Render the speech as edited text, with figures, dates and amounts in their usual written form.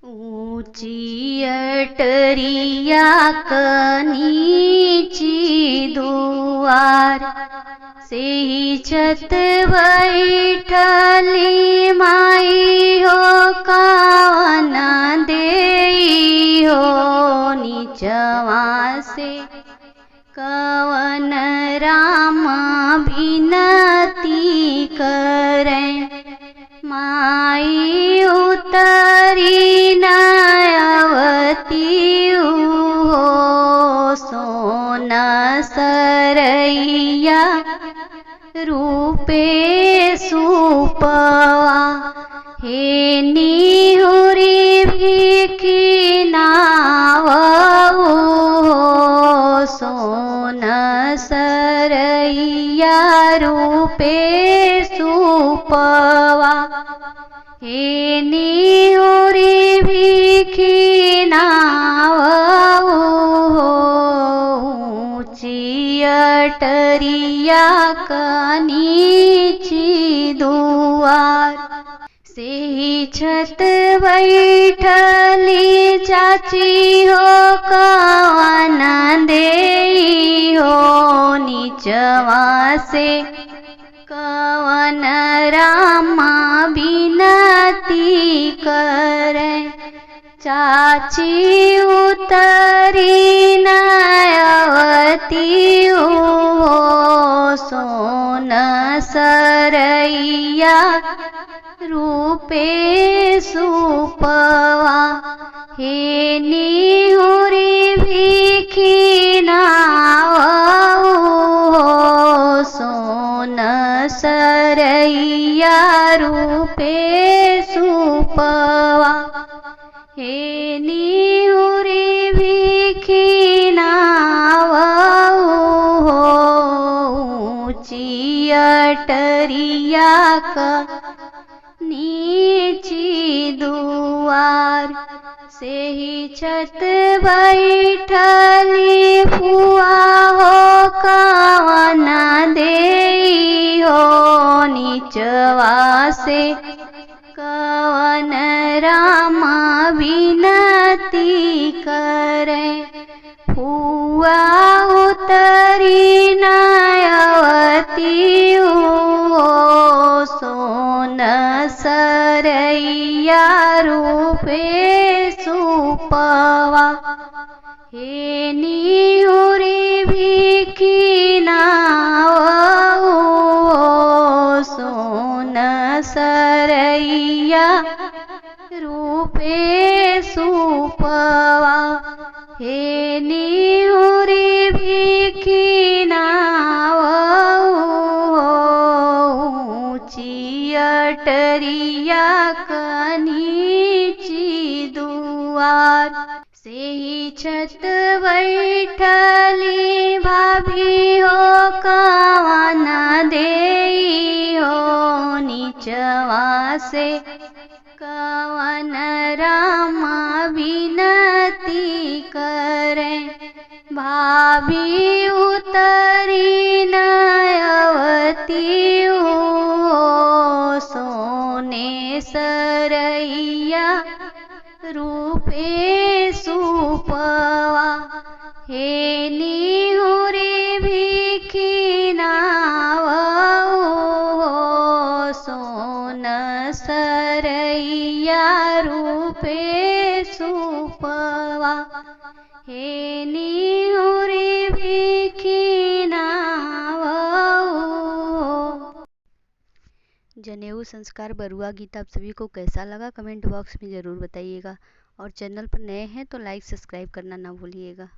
ऊंची अटरिया कनीची दुआर से ही छत बैठली माई हो कावन देई हो नीचवा से कवन राम बिनती करे माई उतरी नयवती हो सोना सरैया रूपे सुपवा हे निहुरी भिखी नावऊ हो सोना सरैया रूपे सुपवा हे निहुरी भिखी नावऊ हो ऊंची अटरिया कनीची दुआर से ही छत बैठली चाची हो कवन देई हो नीचवा से कवन रामा बिनती करे चाची उतरी नयवती हो सोन सरैया रूपे सुपवा हे निहुरी भिखी नावऊ हो सोन सरैया रूपे सुपवा हे निहुरी भिखी नावऊ हो ऊंची अटरिया नीची दुआर से ही छत बैठली फुआ हो कवन देई हो नीचवा से कवन रामा बिनती करे फुआ उतरी नयवती हो सोन सरैया रूपे सुपवा हे निहुरी भिखी नावऊ हो सोन सरैया रूपे सुपवा हे निहुरी भिखी नावऊ हो ऊंची अटरिया कनीची दुआर से ही छत बैठली भाभी हो कवन देई हो नीचवा से कवन रामा बिनती करे भाभी उतरी नयवती हो सोने सरैया रूपे सुपवा हे निहुरी भिखी नावऊ हो सोन सरैया रूपे सुपवा हे निहुरी भिखी नावऊ। जनेऊ संस्कार बरुआ गीत आप सभी को कैसा लगा कमेंट बॉक्स में ज़रूर बताइएगा और चैनल पर नए हैं तो लाइक सब्सक्राइब करना ना भूलिएगा।